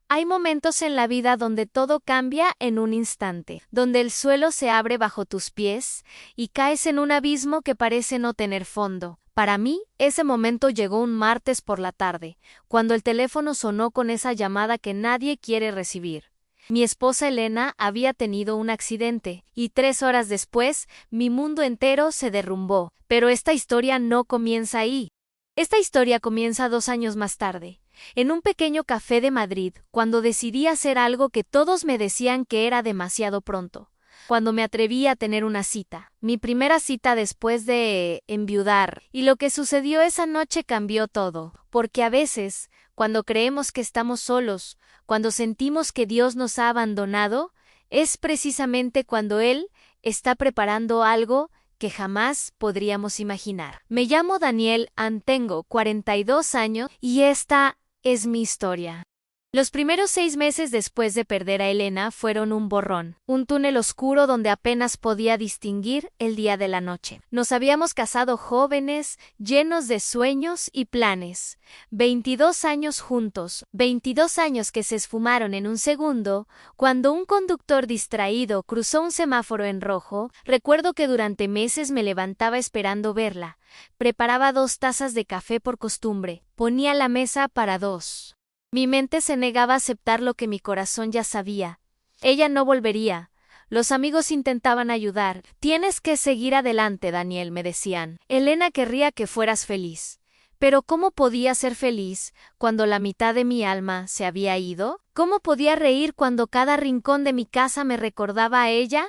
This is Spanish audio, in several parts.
Hay momentos en la vida donde todo cambia en un instante, donde el suelo se abre bajo tus pies y caes en un abismo que parece no tener fondo. Para mí, ese momento llegó un martes por la tarde, cuando el teléfono sonó con esa llamada que nadie quiere recibir. Mi esposa Elena había tenido un accidente, y 3 horas después, mi mundo entero se derrumbó. Pero esta historia no comienza ahí. Esta historia comienza 2 años más tarde, en un pequeño café de Madrid, cuando decidí hacer algo que todos me decían que era demasiado pronto. Cuando me atreví a tener una cita, mi primera cita después de enviudar, y lo que sucedió esa noche cambió todo, porque a veces, cuando creemos que estamos solos, cuando sentimos que Dios nos ha abandonado, es precisamente cuando Él está preparando algo que jamás podríamos imaginar. Me llamo Daniel Ann, tengo 42 años y esta es mi historia. Los primeros 6 meses después de perder a Elena fueron un borrón, un túnel oscuro donde apenas podía distinguir el día de la noche. Nos habíamos casado jóvenes, llenos de sueños y planes. 22 años juntos, 22 años que se esfumaron en un segundo, cuando un conductor distraído cruzó un semáforo en rojo. Recuerdo que durante meses me levantaba esperando verla. Preparaba 2 tazas de café por costumbre, ponía la mesa para 2. Mi mente se negaba a aceptar lo que mi corazón ya sabía. Ella no volvería. Los amigos intentaban ayudar. Tienes que seguir adelante, Daniel, me decían. Elena querría que fueras feliz. Pero ¿cómo podía ser feliz cuando la mitad de mi alma se había ido? ¿Cómo podía reír cuando cada rincón de mi casa me recordaba a ella?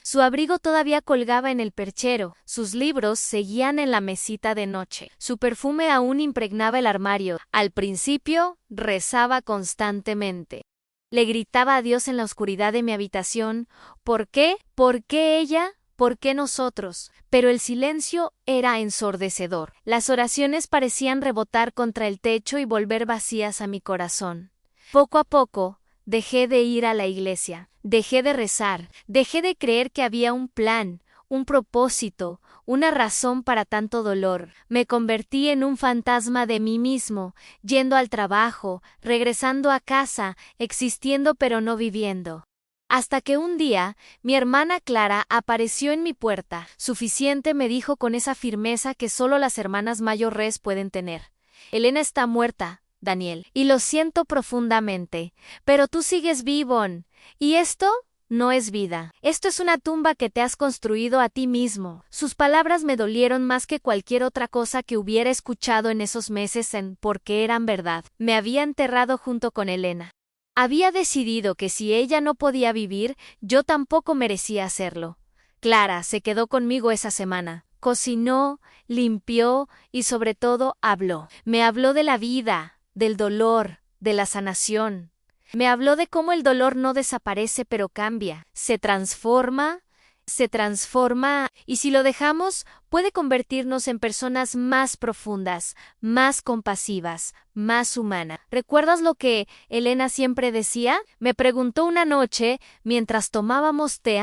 Su abrigo todavía colgaba en el perchero, sus libros seguían en la mesita de noche, su perfume aún impregnaba el armario. Al principio, rezaba constantemente. Le gritaba a Dios en la oscuridad de mi habitación, ¿por qué? ¿Por qué ella? ¿Por qué nosotros? Pero el silencio era ensordecedor. Las oraciones parecían rebotar contra el techo y volver vacías a mi corazón. Poco a poco, dejé de ir a la iglesia, dejé de rezar, dejé de creer que había un plan, un propósito, una razón para tanto dolor. Me convertí en un fantasma de mí mismo, yendo al trabajo, regresando a casa, existiendo pero no viviendo. Hasta que un día, mi hermana Clara apareció en mi puerta. Suficiente, me dijo con esa firmeza que solo las hermanas mayores pueden tener. Elena está muerta, Daniel, y lo siento profundamente, pero tú sigues vivo, y esto no es vida. Esto es una tumba que te has construido a ti mismo. Sus palabras me dolieron más que cualquier otra cosa que hubiera escuchado en esos meses, porque eran verdad. Me había enterrado junto con Elena. Había decidido que si ella no podía vivir, yo tampoco merecía hacerlo. Clara se quedó conmigo esa semana. Cocinó, limpió y sobre todo habló. Me habló de la vida, del dolor, de la sanación. Me habló de cómo el dolor no desaparece pero cambia, se transforma, y si lo dejamos, puede convertirnos en personas más profundas, más compasivas, más humanas. ¿Recuerdas lo que Elena siempre decía? Me preguntó una noche, mientras tomábamos té,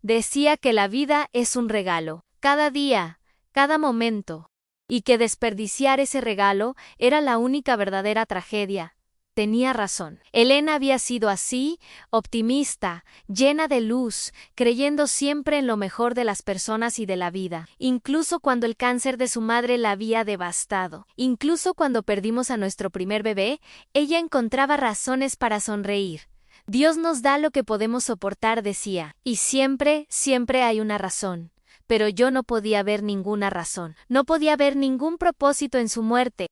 decía que la vida es un regalo, cada día, cada momento, y que desperdiciar ese regalo era la única verdadera tragedia. Tenía razón. Elena había sido así, optimista, llena de luz, creyendo siempre en lo mejor de las personas y de la vida, incluso cuando el cáncer de su madre la había devastado. Incluso cuando perdimos a nuestro primer bebé, ella encontraba razones para sonreír. Dios nos da lo que podemos soportar, decía, y siempre, siempre hay una razón. Pero yo no podía ver ninguna razón, no podía ver ningún propósito en su muerte.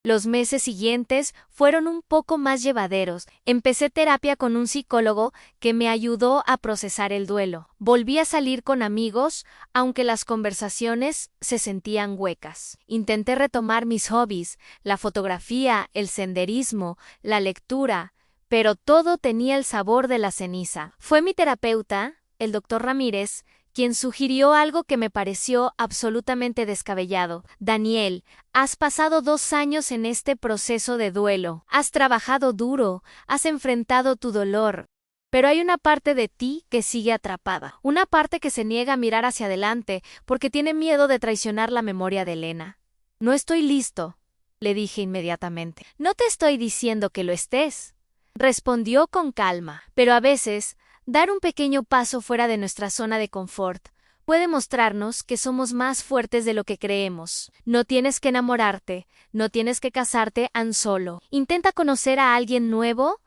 Los meses siguientes fueron un poco más llevaderos. Empecé terapia con un psicólogo que me ayudó a procesar el duelo. Volví a salir con amigos, aunque las conversaciones se sentían huecas. Intenté retomar mis hobbies, la fotografía, el senderismo, la lectura, pero todo tenía el sabor de la ceniza. Fue mi terapeuta, el doctor Ramírez, quien sugirió algo que me pareció absolutamente descabellado. Daniel, has pasado 2 años en este proceso de duelo, has trabajado duro, has enfrentado tu dolor, pero hay una parte de ti que sigue atrapada, una parte que se niega a mirar hacia adelante porque tiene miedo de traicionar la memoria de Elena. No estoy listo, le dije inmediatamente. No te estoy diciendo que lo estés. respondió con calma. Pero a veces, dar un pequeño paso fuera de nuestra zona de confort puede mostrarnos que somos más fuertes de lo que creemos. No tienes que enamorarte, no tienes que casarte solo. Intenta conocer a alguien nuevo,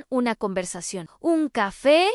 una conversación. ¿Un café?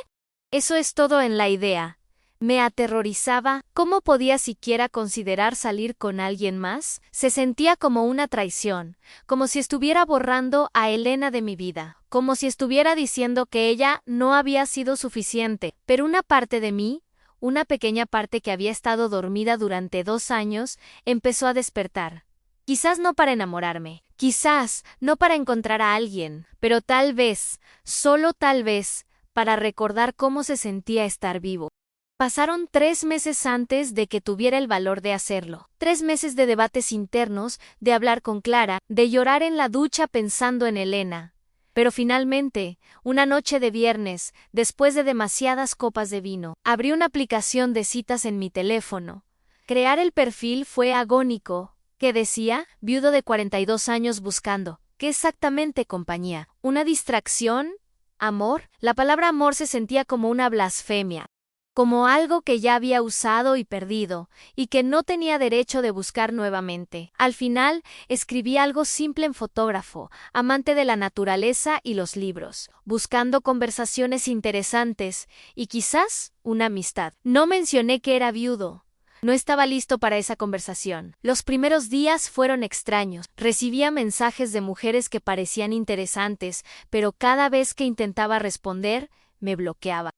Eso es todo en la idea. Me aterrorizaba. ¿Cómo podía siquiera considerar salir con alguien más? Se sentía como una traición, como si estuviera borrando a Elena de mi vida, como si estuviera diciendo que ella no había sido suficiente. Pero una parte de mí, una pequeña parte que había estado dormida durante 2 años, empezó a despertar. Quizás no para enamorarme, quizás no para encontrar a alguien, pero tal vez, solo tal vez, para recordar cómo se sentía estar vivo. Pasaron 3 meses antes de que tuviera el valor de hacerlo. 3 meses de debates internos, de hablar con Clara, de llorar en la ducha pensando en Elena. Pero finalmente, una noche de viernes, después de demasiadas copas de vino, abrí una aplicación de citas en mi teléfono. Crear el perfil fue agónico. ¿Qué decía? Viudo de 42 años buscando. ¿Qué exactamente, compañía? ¿Una distracción? ¿Amor? La palabra amor se sentía como una blasfemia, como algo que ya había usado y perdido, y que no tenía derecho de buscar nuevamente. Al final, escribí algo simple en fotógrafo, amante de la naturaleza y los libros, buscando conversaciones interesantes, y quizás una amistad. No mencioné que era viudo. No estaba listo para esa conversación. Los primeros días fueron extraños. Recibía mensajes de mujeres que parecían interesantes, pero cada vez que intentaba responder, me bloqueaba.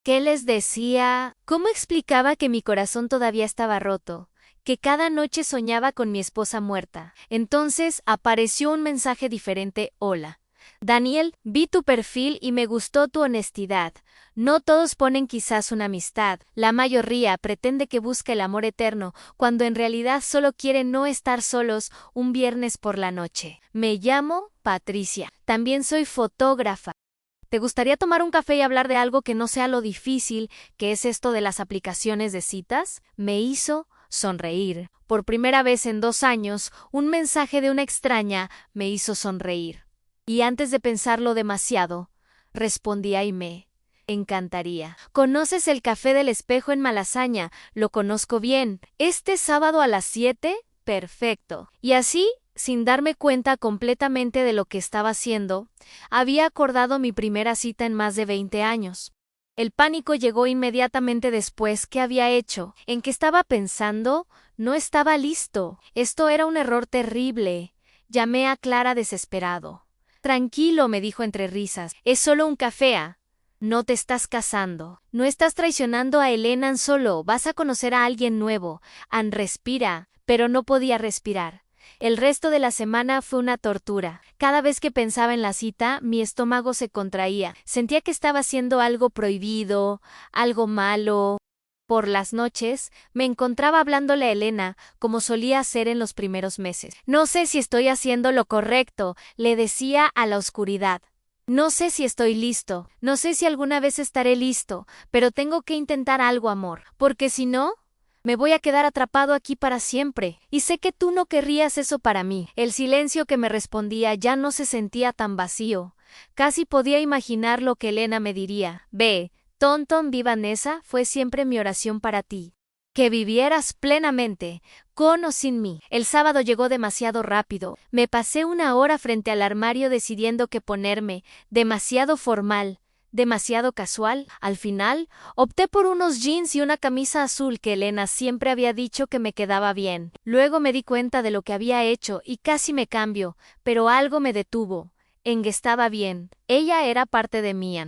¿Qué les decía? ¿Cómo explicaba que mi corazón todavía estaba roto? Que cada noche soñaba con mi esposa muerta. Entonces apareció un mensaje diferente. Hola. Daniel, vi tu perfil y me gustó tu honestidad. No todos ponen quizás una amistad. La mayoría pretende que busque el amor eterno, cuando en realidad solo quieren no estar solos un viernes por la noche. Me llamo Patricia. También soy fotógrafa. ¿Te gustaría tomar un café y hablar de algo que no sea lo difícil que es esto de las aplicaciones de citas? Me hizo sonreír. Por primera vez en 2 años, un mensaje de una extraña me hizo sonreír. Y antes de pensarlo demasiado, respondí y me encantaría. ¿Conoces el Café del Espejo en Malasaña? Lo conozco bien. ¿Este sábado a las 7? Perfecto. Y así, sin darme cuenta completamente de lo que estaba haciendo, había acordado mi primera cita en más de 20 años. El pánico llegó inmediatamente después. ¿Qué había hecho? ¿En qué estaba pensando? No estaba listo. Esto era un error terrible. Llamé a Clara desesperado. Tranquilo, me dijo entre risas. Es solo un café. No te estás casando. No estás traicionando a Elena solo. Vas a conocer a alguien nuevo. Respira. Pero no podía respirar. El resto de la semana fue una tortura. Cada vez que pensaba en la cita, mi estómago se contraía. Sentía que estaba haciendo algo prohibido, algo malo. Por las noches, me encontraba hablándole a Elena, como solía hacer en los primeros meses. No sé si estoy haciendo lo correcto, le decía a la oscuridad. No sé si estoy listo, no sé si alguna vez estaré listo, pero tengo que intentar algo, amor, porque si no, me voy a quedar atrapado aquí para siempre, y sé que tú no querrías eso para mí. El silencio que me respondía ya no se sentía tan vacío. Casi podía imaginar lo que Elena me diría. Ve, tonton, viva Nessa, fue siempre mi oración para ti. Que vivieras plenamente, con o sin mí. El sábado llegó demasiado rápido. Me pasé 1 hora frente al armario decidiendo qué ponerme, demasiado formal, demasiado casual. Al final, opté por unos jeans y una camisa azul que Elena siempre había dicho que me quedaba bien. Luego me di cuenta de lo que había hecho y casi me cambio, pero algo me detuvo. En que estaba bien. Ella era parte de mí.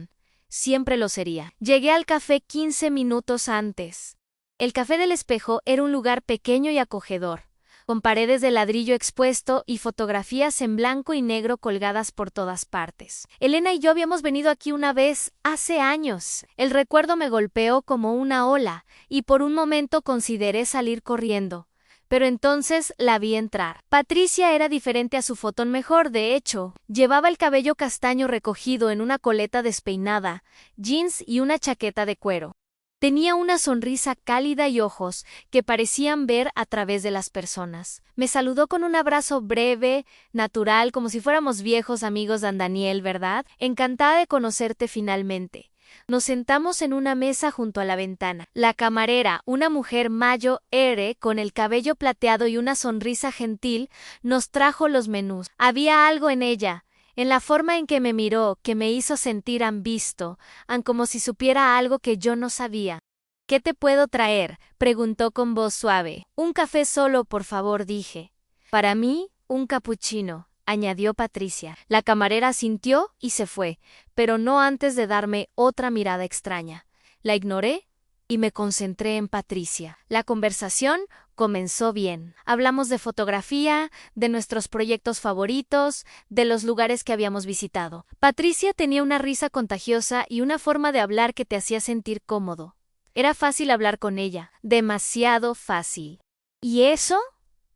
Siempre lo sería. Llegué al café 15 minutos antes. El Café del Espejo era un lugar pequeño y acogedor, con paredes de ladrillo expuesto y fotografías en blanco y negro colgadas por todas partes. Elena y yo habíamos venido aquí una vez, hace años. El recuerdo me golpeó como una ola, y por un momento consideré salir corriendo. Pero entonces la vi entrar. Patricia era diferente a su fotón, mejor, de hecho. Llevaba el cabello castaño recogido en una coleta despeinada, jeans y una chaqueta de cuero. Tenía una sonrisa cálida y ojos que parecían ver a través de las personas. Me saludó con un abrazo breve, natural, como si fuéramos viejos amigos, Dan Daniel, ¿verdad? Encantada de conocerte finalmente. Nos sentamos en una mesa junto a la ventana. La camarera, una mujer mayo ere con el cabello plateado y una sonrisa gentil, nos trajo los menús. Había algo en ella, en la forma en que me miró, que me hizo sentir visto, como si supiera algo que yo no sabía. ¿Qué te puedo traer?, preguntó con voz suave. Un café solo, por favor, dije. Para mí, un capuchino, añadió Patricia. La camarera asintió y se fue, pero no antes de darme otra mirada extraña. La ignoré y me concentré en Patricia. La conversación comenzó bien. Hablamos de fotografía, de nuestros proyectos favoritos, de los lugares que habíamos visitado. Patricia tenía una risa contagiosa y una forma de hablar que te hacía sentir cómodo. Era fácil hablar con ella, demasiado fácil. Y eso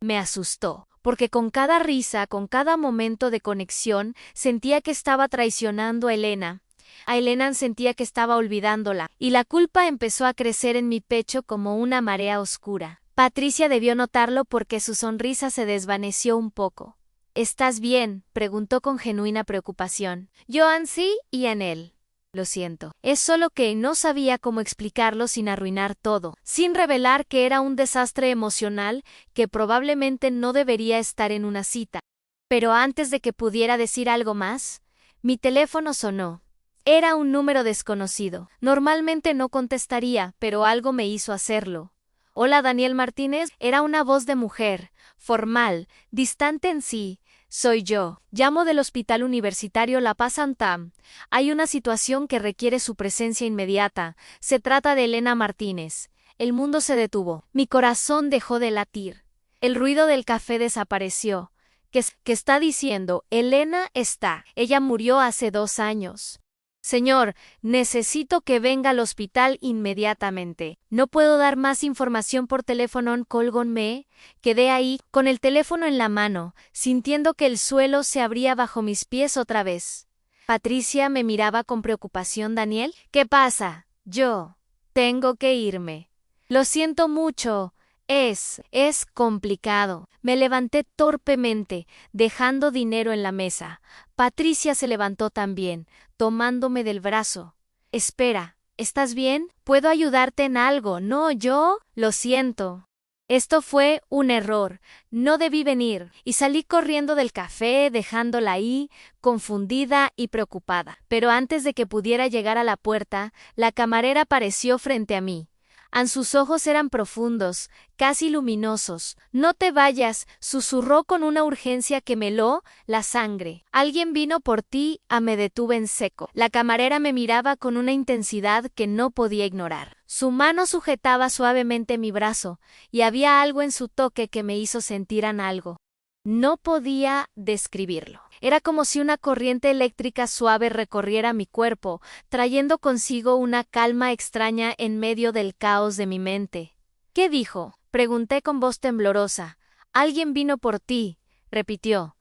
me asustó, porque con cada risa, con cada momento de conexión, sentía que estaba traicionando a Elena. A Elena sentía que estaba olvidándola, y la culpa empezó a crecer en mi pecho como una marea oscura. Patricia debió notarlo porque su sonrisa se desvaneció un poco. ¿Estás bien?, preguntó con genuina preocupación. Yo sí y en él. Lo siento. Es solo que no sabía cómo explicarlo sin arruinar todo, sin revelar que era un desastre emocional que probablemente no debería estar en una cita. Pero antes de que pudiera decir algo más, mi teléfono sonó. Era un número desconocido. Normalmente no contestaría, pero algo me hizo hacerlo. Hola, Daniel Martínez. Era una voz de mujer, formal, distante en sí. Soy yo. Llamo del Hospital Universitario La Paz Antám. Hay una situación que requiere su presencia inmediata. Se trata de Elena Martínez. El mundo se detuvo. Mi corazón dejó de latir. El ruido del café desapareció. ¿Qué está diciendo? Elena está. Ella murió hace 2 años. Señor, necesito que venga al hospital inmediatamente. No puedo dar más información por teléfono. Colgónme. Quedé ahí, con el teléfono en la mano, sintiendo que el suelo se abría bajo mis pies otra vez. Patricia me miraba con preocupación. ¿Daniel? ¿Qué pasa? Yo tengo que irme. Lo siento mucho. Es complicado. Me levanté torpemente, dejando dinero en la mesa. Patricia se levantó también, tomándome del brazo. Espera, ¿estás bien? ¿Puedo ayudarte en algo? No, yo. Lo siento. Esto fue un error. No debí venir. Y salí corriendo del café, dejándola ahí, confundida y preocupada. Pero antes de que pudiera llegar a la puerta, la camarera apareció frente a mí. Sus ojos eran profundos, casi luminosos. No te vayas, susurró con una urgencia que me heló la sangre. Alguien vino por ti. Me detuve en seco. La camarera me miraba con una intensidad que no podía ignorar. Su mano sujetaba suavemente mi brazo, y había algo en su toque que me hizo sentir algo. No podía describirlo. Era como si una corriente eléctrica suave recorriera mi cuerpo, trayendo consigo una calma extraña en medio del caos de mi mente. ¿Qué dijo?, pregunté con voz temblorosa. Alguien vino por ti, repitió.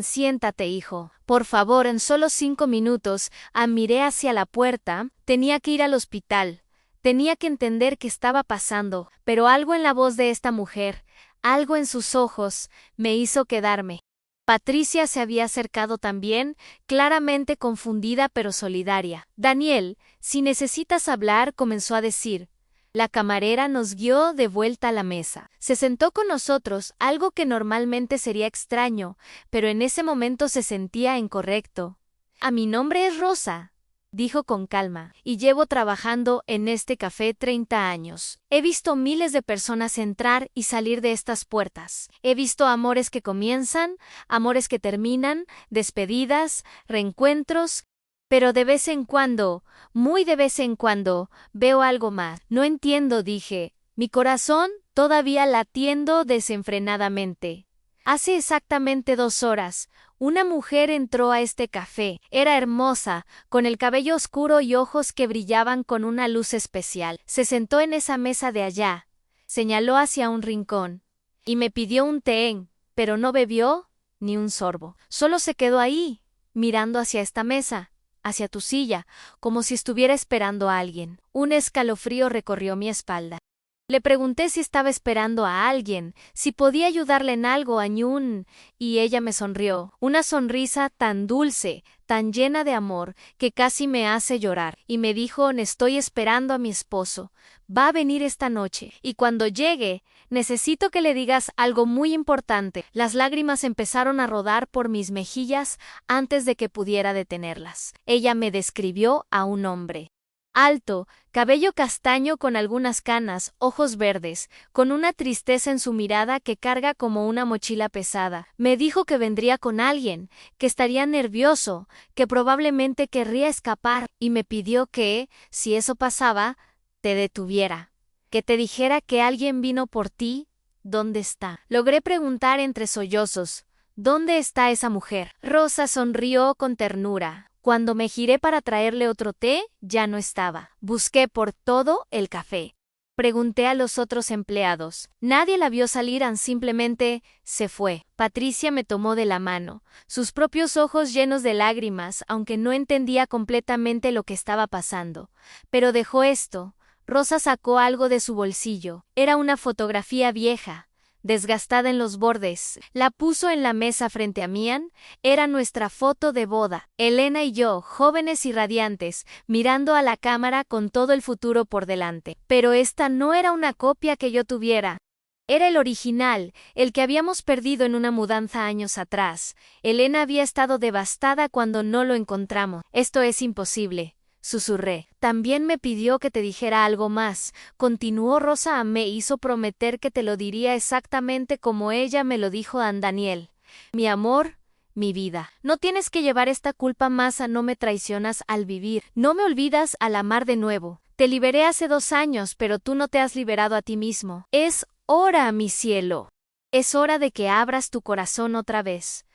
Siéntate, hijo. Por favor, en solo 5 minutos. Miré hacia la puerta. Tenía que ir al hospital. Tenía que entender qué estaba pasando, pero algo en la voz de esta mujer, algo en sus ojos, me hizo quedarme. Patricia se había acercado también, claramente confundida pero solidaria. Daniel, si necesitas hablar, comenzó a decir. La camarera nos guió de vuelta a la mesa. Se sentó con nosotros, algo que normalmente sería extraño, pero en ese momento se sentía incorrecto. Mi nombre es Rosa, dijo con calma, y llevo trabajando en este café 30 años. He visto miles de personas entrar y salir de estas puertas. He visto amores que comienzan, amores que terminan, despedidas, reencuentros, pero de vez en cuando, muy de vez en cuando, veo algo más. No entiendo, dije, mi corazón todavía latiendo desenfrenadamente. Hace exactamente 2 horas, una mujer entró a este café. Era hermosa, con el cabello oscuro y ojos que brillaban con una luz especial. Se sentó en esa mesa de allá, señaló hacia un rincón, y me pidió un té, pero no bebió ni un sorbo. Solo se quedó ahí, mirando hacia esta mesa. hacia tu silla, como si estuviera esperando a alguien. Un escalofrío recorrió mi espalda. Le pregunté si estaba esperando a alguien, si podía ayudarle en algo a Ñun, y ella me sonrió, una sonrisa tan dulce, tan llena de amor, que casi me hace llorar, y me dijo: estoy esperando a mi esposo, va a venir esta noche, y cuando llegue, necesito que le digas algo muy importante. Las lágrimas empezaron a rodar por mis mejillas antes de que pudiera detenerlas. Ella me describió a un hombre. Alto, cabello castaño con algunas canas, ojos verdes, con una tristeza en su mirada que carga como una mochila pesada. Me dijo que vendría con alguien, que estaría nervioso, que probablemente querría escapar, y me pidió que, si eso pasaba, te detuviera, que te dijera que alguien vino por ti. ¿Dónde está? Logré preguntar entre sollozos. ¿Dónde está esa mujer? Rosa sonrió con ternura. Cuando me giré para traerle otro té, ya no estaba. Busqué por todo el café. Pregunté a los otros empleados. Nadie la vio salir, simplemente se fue. Patricia me tomó de la mano, sus propios ojos llenos de lágrimas, aunque no entendía completamente lo que estaba pasando. Pero dejó esto. Rosa sacó algo de su bolsillo. Era una fotografía vieja, desgastada en los bordes. La puso en la mesa frente a Mian. Era nuestra foto de boda. Elena y yo, jóvenes y radiantes, mirando a la cámara con todo el futuro por delante. Pero esta no era una copia que yo tuviera. Era el original, el que habíamos perdido en una mudanza años atrás. Elena había estado devastada cuando no lo encontramos. Esto es imposible, susurré. También me pidió que te dijera algo más, continuó Rosa. Me hizo prometer que te lo diría exactamente como ella me lo dijo a Daniel. Mi amor, mi vida. No tienes que llevar esta culpa más. No me traicionas al vivir. No me olvidas al amar de nuevo. Te liberé hace 2 años, pero tú no te has liberado a ti mismo. Es hora, mi cielo. Es hora de que abras tu corazón otra vez.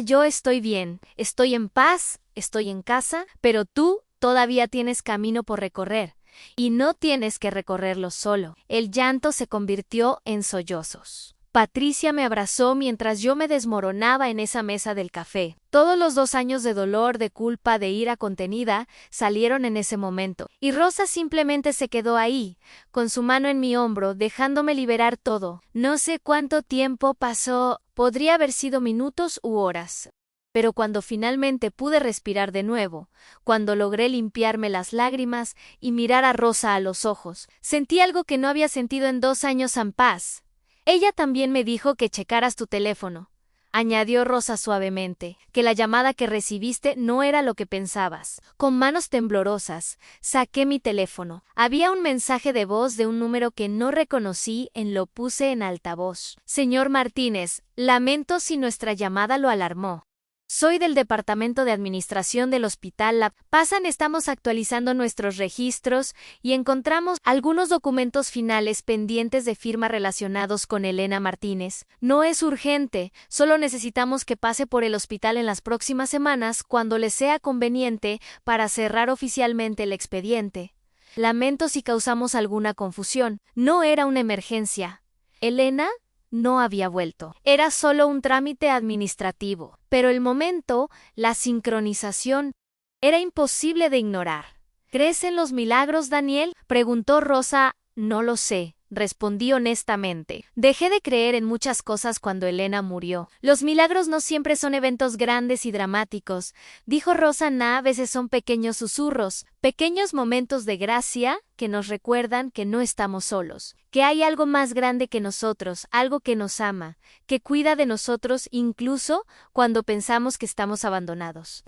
Yo estoy bien, estoy en paz, estoy en casa, pero tú todavía tienes camino por recorrer, y no tienes que recorrerlo solo. El llanto se convirtió en sollozos. Patricia me abrazó mientras yo me desmoronaba en esa mesa del café. Todos los 2 años de dolor, de culpa, de ira contenida, salieron en ese momento. Y Rosa simplemente se quedó ahí, con su mano en mi hombro, dejándome liberar todo. No sé cuánto tiempo pasó, podría haber sido minutos u horas. Pero cuando finalmente pude respirar de nuevo, cuando logré limpiarme las lágrimas y mirar a Rosa a los ojos, sentí algo que no había sentido en 2 años en paz. Ella también me dijo que checaras tu teléfono, añadió Rosa suavemente, que la llamada que recibiste no era lo que pensabas. Con manos temblorosas, saqué mi teléfono. Había un mensaje de voz de un número que no reconocí. Lo puse en altavoz. Señor Martínez, lamento si nuestra llamada lo alarmó. Soy del Departamento de Administración del Hospital La Pasan. Estamos actualizando nuestros registros y encontramos algunos documentos finales pendientes de firma relacionados con Elena Martínez. No es urgente, solo necesitamos que pase por el hospital en las próximas semanas cuando le sea conveniente para cerrar oficialmente el expediente. Lamento si causamos alguna confusión. No era una emergencia. Elena no había vuelto. Era solo un trámite administrativo. Pero el momento, la sincronización, era imposible de ignorar. ¿Crees en los milagros, Daniel?, preguntó Rosa. No lo sé, respondí honestamente. Dejé de creer en muchas cosas cuando Elena murió. Los milagros no siempre son eventos grandes y dramáticos, dijo Rosa. A veces son pequeños susurros, pequeños momentos de gracia que nos recuerdan que no estamos solos, que hay algo más grande que nosotros, algo que nos ama, que cuida de nosotros incluso cuando pensamos que estamos abandonados.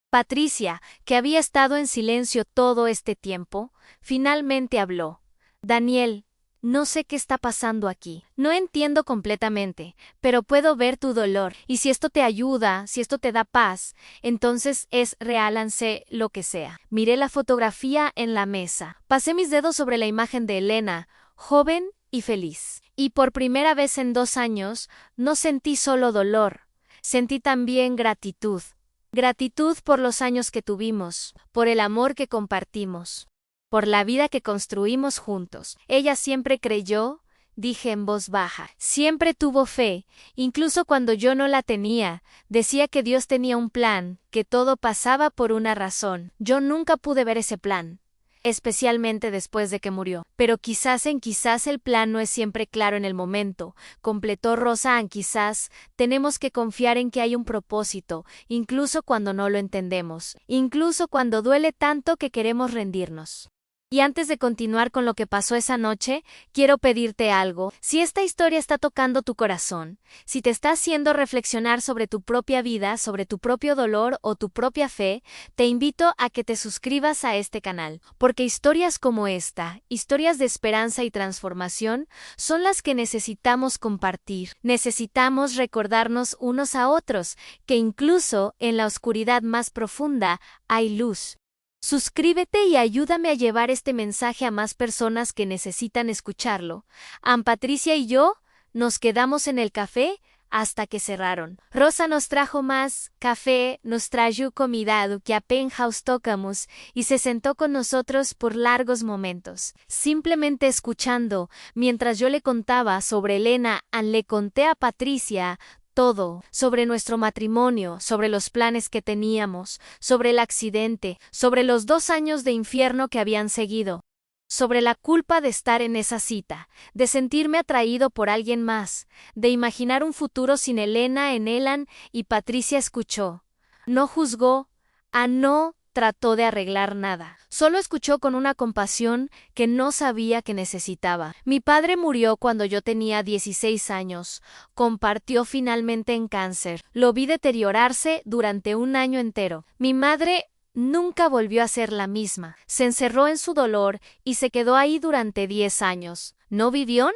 Patricia, que había estado en silencio todo este tiempo, finalmente habló. Daniel, no sé qué está pasando aquí. No entiendo completamente, pero puedo ver tu dolor. Y si esto te ayuda, si esto te da paz, entonces es real, lo que sea. Miré la fotografía en la mesa. Pasé mis dedos sobre la imagen de Elena, joven y feliz. Y por primera vez en 2 años, no sentí solo dolor. Sentí también gratitud. Gratitud por los años que tuvimos, por el amor que compartimos, por la vida que construimos juntos. Ella siempre creyó dije en voz baja. Siempre tuvo fe, incluso cuando yo no la tenía. Decía que Dios tenía un plan, que todo pasaba por una razón. Yo nunca pude ver ese plan, especialmente después de que murió. Pero quizás el plan no es siempre claro en el momento, completó Rosa Ann. Quizás tenemos que confiar en que hay un propósito, incluso cuando no lo entendemos, incluso cuando duele tanto que queremos rendirnos. Y antes de continuar con lo que pasó esa noche, quiero pedirte algo. Si esta historia está tocando tu corazón, si te está haciendo reflexionar sobre tu propia vida, sobre tu propio dolor o tu propia fe, te invito a que te suscribas a este canal, porque historias como esta, historias de esperanza y transformación, son las que necesitamos compartir. Necesitamos recordarnos unos a otros, que incluso en la oscuridad más profunda hay luz. Suscríbete y ayúdame a llevar este mensaje a más personas que necesitan escucharlo. Ann Patricia y yo nos quedamos en el café hasta que cerraron. Rosa nos trajo más café, nos trajo comida que apenas tocamos y se sentó con nosotros por largos momentos, simplemente escuchando. Mientras yo le contaba sobre Elena, Ann le conté a Patricia todo, sobre nuestro matrimonio, sobre los planes que teníamos, sobre el accidente, sobre los 2 años de infierno que habían seguido, sobre la culpa de estar en esa cita, de sentirme atraído por alguien más, de imaginar un futuro sin Elena en Elan. Y Patricia escuchó. No juzgó, no trató de arreglar nada. Solo escuchó con una compasión que no sabía que necesitaba. Mi padre murió cuando yo tenía 16 años. Compartió finalmente en cáncer. Lo vi deteriorarse durante 1 año entero. Mi madre nunca volvió a ser la misma. Se encerró en su dolor y se quedó ahí durante 10 años. ¿No vivió?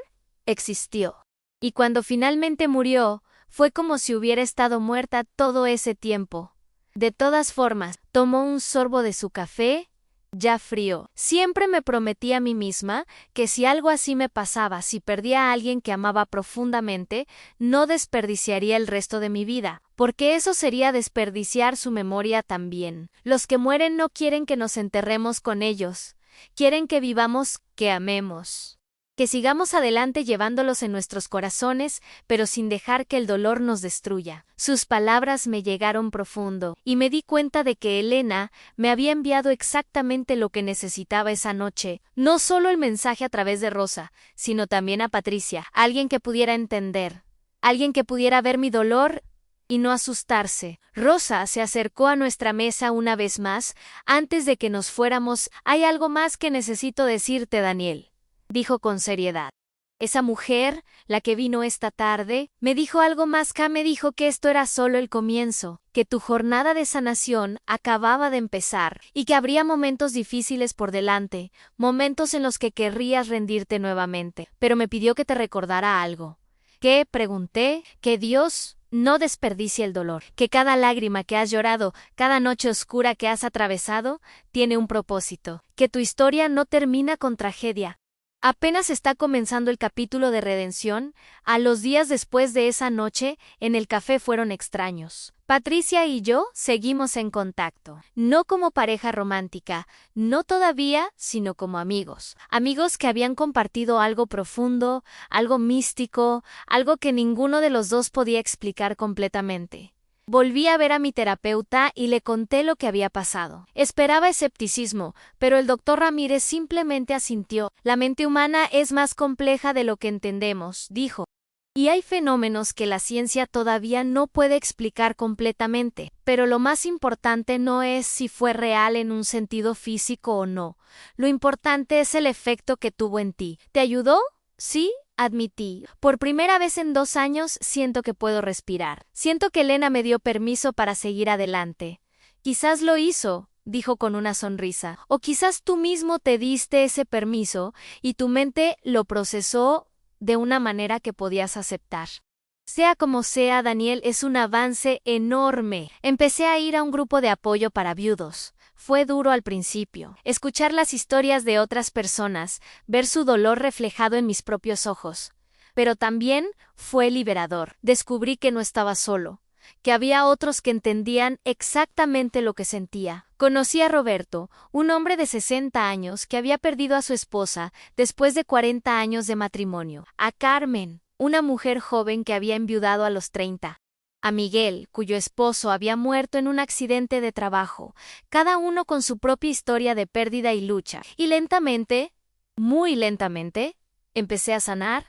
Existió. Y cuando finalmente murió, fue como si hubiera estado muerta todo ese tiempo. De todas formas, tomó un sorbo de su café, ya frío. Siempre me prometí a mí misma que si algo así me pasaba, si perdía a alguien que amaba profundamente, no desperdiciaría el resto de mi vida, porque eso sería desperdiciar su memoria también. Los que mueren no quieren que nos enterremos con ellos, quieren que vivamos, que amemos, que sigamos adelante llevándolos en nuestros corazones, pero sin dejar que el dolor nos destruya. Sus palabras me llegaron profundo, y me di cuenta de que Elena me había enviado exactamente lo que necesitaba esa noche, no solo el mensaje a través de Rosa, sino también a Patricia, alguien que pudiera entender, alguien que pudiera ver mi dolor y no asustarse. Rosa se acercó a nuestra mesa una vez más. Antes de que nos fuéramos, hay algo más que necesito decirte, Daniel, dijo con seriedad. Esa mujer, la que vino esta tarde, me dijo algo más. Me dijo que esto era solo el comienzo, que tu jornada de sanación acababa de empezar y que habría momentos difíciles por delante, momentos en los que querrías rendirte nuevamente. Pero me pidió que te recordara algo. ¿Qué? Pregunté. Que Dios no desperdicie el dolor, que cada lágrima que has llorado, cada noche oscura que has atravesado, tiene un propósito, que tu historia no termina con tragedia. Apenas está comenzando el capítulo de redención. A los días después de esa noche, en el café fueron extraños. Patricia y yo seguimos en contacto, no como pareja romántica, no todavía, sino como amigos. Amigos que habían compartido algo profundo, algo místico, algo que ninguno de los dos podía explicar completamente. Volví a ver a mi terapeuta y le conté lo que había pasado. Esperaba escepticismo, pero el doctor Ramírez simplemente asintió. La mente humana es más compleja de lo que entendemos, dijo. Y hay fenómenos que la ciencia todavía no puede explicar completamente, pero lo más importante no es si fue real en un sentido físico o no. Lo importante es el efecto que tuvo en ti. ¿Te ayudó? Sí, admití. Por primera vez en 2 años siento que puedo respirar. Siento que Elena me dio permiso para seguir adelante. Quizás lo hizo, dijo con una sonrisa. O quizás tú mismo te diste ese permiso y tu mente lo procesó de una manera que podías aceptar. Sea como sea, Daniel, es un avance enorme. Empecé a ir a un grupo de apoyo para viudos. Fue duro al principio. Escuchar las historias de otras personas, ver su dolor reflejado en mis propios ojos. Pero también fue liberador. Descubrí que no estaba solo. que había otros que entendían exactamente lo que sentía. Conocí a Roberto, un hombre de 60 años que había perdido a su esposa después de 40 años de matrimonio. A Carmen, una mujer joven que había enviudado a los 30. A Miguel, cuyo esposo había muerto en un accidente de trabajo, cada uno con su propia historia de pérdida y lucha. Y lentamente, muy lentamente, empecé a sanar.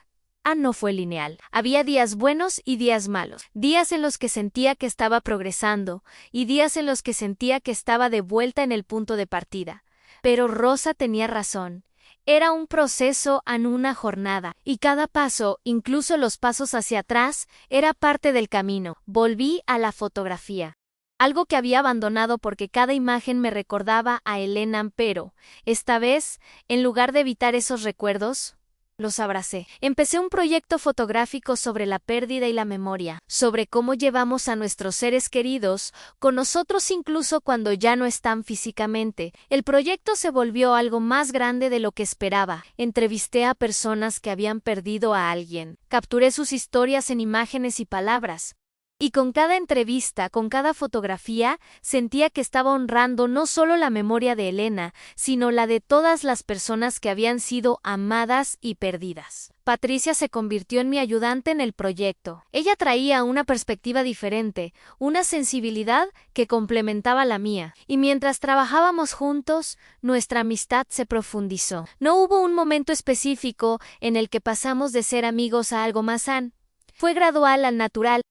No fue lineal. Había días buenos y días malos, días en los que sentía que estaba progresando y días en los que sentía que estaba de vuelta en el punto de partida. Pero Rosa tenía razón. Era un proceso, no una jornada, y cada paso, incluso los pasos hacia atrás, era parte del camino. Volví a la fotografía. Algo que había abandonado porque cada imagen me recordaba a Elena, pero esta vez, en lugar de evitar esos recuerdos, los abracé. Empecé un proyecto fotográfico sobre la pérdida y la memoria, sobre cómo llevamos a nuestros seres queridos con nosotros incluso cuando ya no están físicamente. El proyecto se volvió algo más grande de lo que esperaba. Entrevisté a personas que habían perdido a alguien. Capturé sus historias en imágenes y palabras. Y con cada entrevista, con cada fotografía, sentía que estaba honrando no solo la memoria de Elena, sino la de todas las personas que habían sido amadas y perdidas. Patricia se convirtió en mi ayudante en el proyecto. Ella traía una perspectiva diferente, una sensibilidad que complementaba la mía, y mientras trabajábamos juntos, nuestra amistad se profundizó. No hubo un momento específico en el que pasamos de ser amigos a algo más sano. Fue gradual al natural.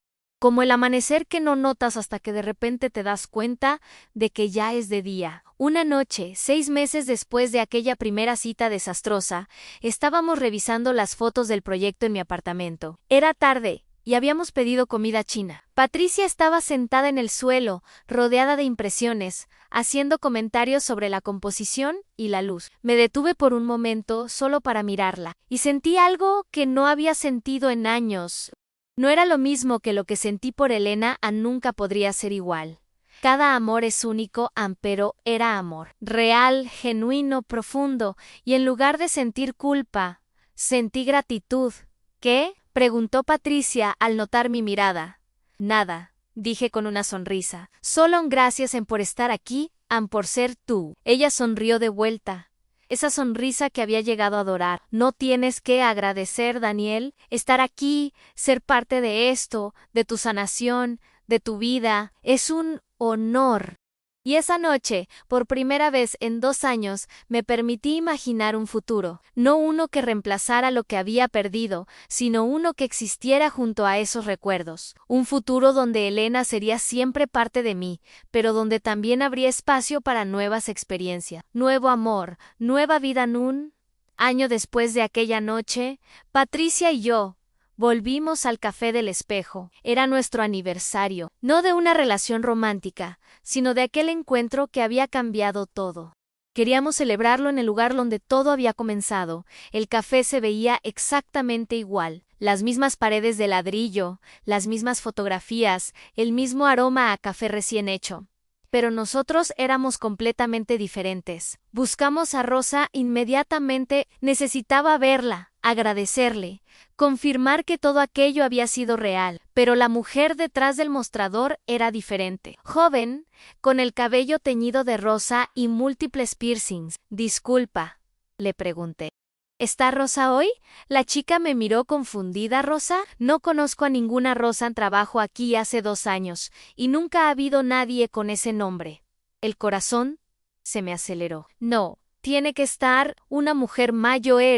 Como el amanecer que no notas hasta que de repente te das cuenta de que ya es de día. Una noche, 6 meses después de aquella primera cita desastrosa, estábamos revisando las fotos del proyecto en mi apartamento. Era tarde y habíamos pedido comida china. Patricia estaba sentada en el suelo, rodeada de impresiones, haciendo comentarios sobre la composición y la luz. Me detuve por un momento solo para mirarla, y sentí algo que no había sentido en años. No era lo mismo que lo que sentí por Elena, nunca podría ser igual. Cada amor es único, pero era amor. Real, genuino, profundo, y en lugar de sentir culpa, sentí gratitud. ¿Qué? Preguntó Patricia al notar mi mirada. Nada, dije con una sonrisa. Solo un gracias por estar aquí, por ser tú. Ella sonrió de vuelta. Esa sonrisa que había llegado a adorar. No tienes que agradecer, Daniel, estar aquí, ser parte de esto, de tu sanación, de tu vida. Es un honor. Y esa noche, por primera vez en 2 años, me permití imaginar un futuro, no uno que reemplazara lo que había perdido, sino uno que existiera junto a esos recuerdos. Un futuro donde Elena sería siempre parte de mí, pero donde también habría espacio para nuevas experiencias, nuevo amor, nueva vida. Un año después de aquella noche, Patricia y yo volvimos al Café del Espejo. Era nuestro aniversario, no de una relación romántica, sino de aquel encuentro que había cambiado todo. Queríamos celebrarlo en el lugar donde todo había comenzado. El café se veía exactamente igual, las mismas paredes de ladrillo, las mismas fotografías, el mismo aroma a café recién hecho. Pero nosotros éramos completamente diferentes. Buscamos a Rosa inmediatamente, necesitaba verla, agradecerle, confirmar que todo aquello había sido real, pero la mujer detrás del mostrador era diferente. Joven, con el cabello teñido de rosa y múltiples piercings. Disculpa, le pregunté. ¿Está Rosa hoy? La chica me miró confundida. ¿Rosa? No conozco a ninguna Rosa. Trabajo aquí hace 2 años, y nunca ha habido nadie con ese nombre. El corazón se me aceleró. No, tiene que estar una mujer mayor,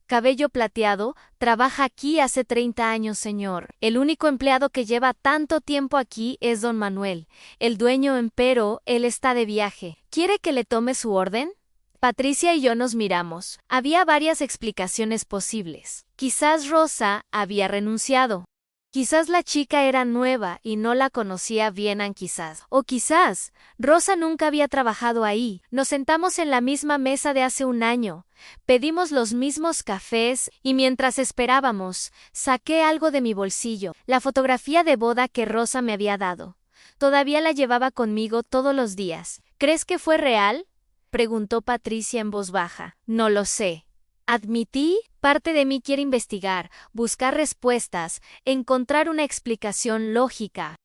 cabello plateado, trabaja aquí hace 30 años, señor. El único empleado que lleva tanto tiempo aquí es don Manuel, el dueño, pero él está de viaje. ¿Quiere que le tome su orden? Patricia y yo nos miramos. Había varias explicaciones posibles. Quizás Rosa había renunciado. Quizás la chica era nueva y no la conocía bien, o quizás Rosa nunca había trabajado ahí. Nos sentamos en la misma mesa de hace 1 año. Pedimos los mismos cafés y mientras esperábamos, saqué algo de mi bolsillo, la fotografía de boda que Rosa me había dado. Todavía la llevaba conmigo todos los días. ¿Crees que fue real?, preguntó Patricia en voz baja. No lo sé. Admití, parte de mí quiere investigar, buscar respuestas, encontrar una explicación lógica.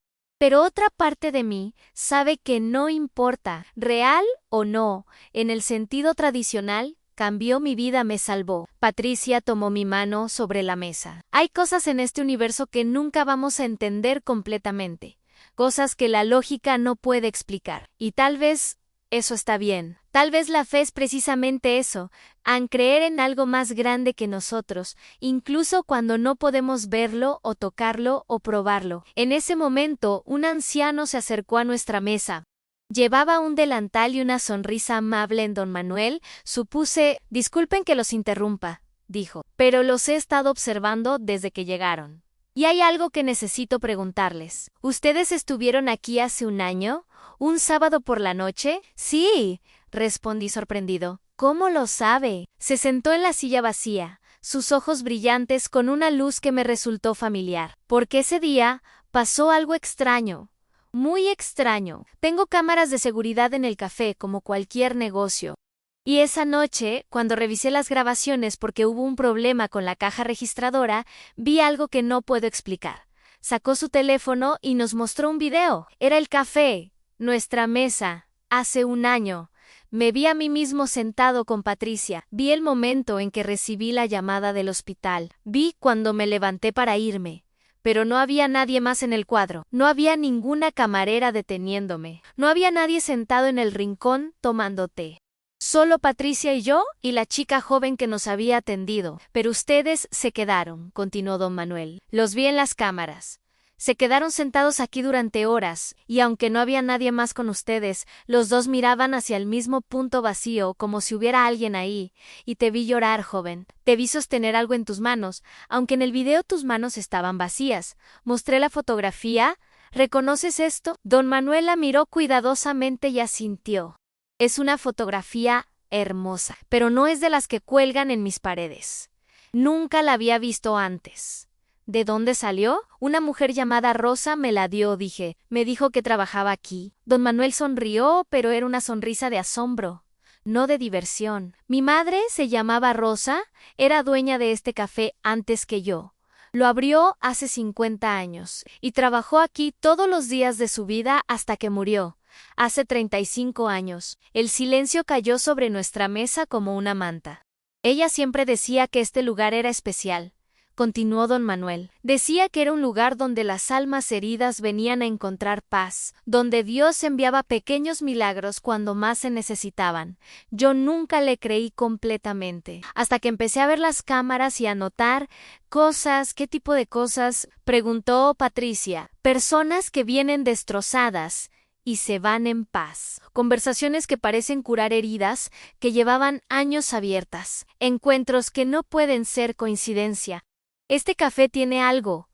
Pero otra parte de mí sabe que no importa, real o no, en el sentido tradicional, cambió mi vida, me salvó. Patricia tomó mi mano sobre la mesa. Hay cosas en este universo que nunca vamos a entender completamente, cosas que la lógica no puede explicar. Y tal vez eso está bien. Tal vez la fe es precisamente eso, en creer en algo más grande que nosotros, incluso cuando no podemos verlo o tocarlo o probarlo. En ese momento, un anciano se acercó a nuestra mesa. Llevaba un delantal y una sonrisa amable en don Manuel. Supuse, disculpen que los interrumpa, dijo, pero los he estado observando desde que llegaron. Y hay algo que necesito preguntarles. ¿Ustedes estuvieron aquí hace un año? ¿Un sábado por la noche? Sí, respondí sorprendido. ¿Cómo lo sabe? Se sentó en la silla vacía, sus ojos brillantes con una luz que me resultó familiar. Porque ese día pasó algo extraño. Muy extraño. Tengo cámaras de seguridad en el café, como cualquier negocio. Y esa noche, cuando revisé las grabaciones porque hubo un problema con la caja registradora, vi algo que no puedo explicar. Sacó su teléfono y nos mostró un video. Era el café, nuestra mesa, hace un año. Me vi a mí mismo sentado con Patricia. Vi el momento en que recibí la llamada del hospital. Vi cuando me levanté para irme. Pero no había nadie más en el cuadro. No había ninguna camarera deteniéndome. No había nadie sentado en el rincón tomando té. Solo Patricia y yo y la chica joven que nos había atendido. Pero ustedes se quedaron, continuó don Manuel. Los vi en las cámaras. Se quedaron sentados aquí durante horas, y aunque no había nadie más con ustedes, los dos miraban hacia el mismo punto vacío, como si hubiera alguien ahí. Y te vi llorar, joven. Te vi sostener algo en tus manos, aunque en el video tus manos estaban vacías. Mostré la fotografía. ¿Reconoces esto? Don Manuel la miró cuidadosamente y asintió. Es una fotografía hermosa, pero no es de las que cuelgan en mis paredes. Nunca la había visto antes. ¿De dónde salió? Una mujer llamada Rosa me la dio, dije. Me dijo que trabajaba aquí. Don Manuel sonrió, pero era una sonrisa de asombro, no de diversión. Mi madre se llamaba Rosa, era dueña de este café antes que yo. Lo abrió hace 50 años y trabajó aquí todos los días de su vida hasta que murió. Hace 35 años. El silencio cayó sobre nuestra mesa como una manta. Ella siempre decía que este lugar era especial. Continuó don Manuel. Decía que era un lugar donde las almas heridas venían a encontrar paz, donde Dios enviaba pequeños milagros cuando más se necesitaban. Yo nunca le creí completamente, hasta que empecé a ver las cámaras y a notar cosas. ¿Qué tipo de cosas?, preguntó Patricia. Personas que vienen destrozadas y se van en paz. Conversaciones que parecen curar heridas que llevaban años abiertas. Encuentros que no pueden ser coincidencia. Este café tiene algo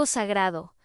sagrado.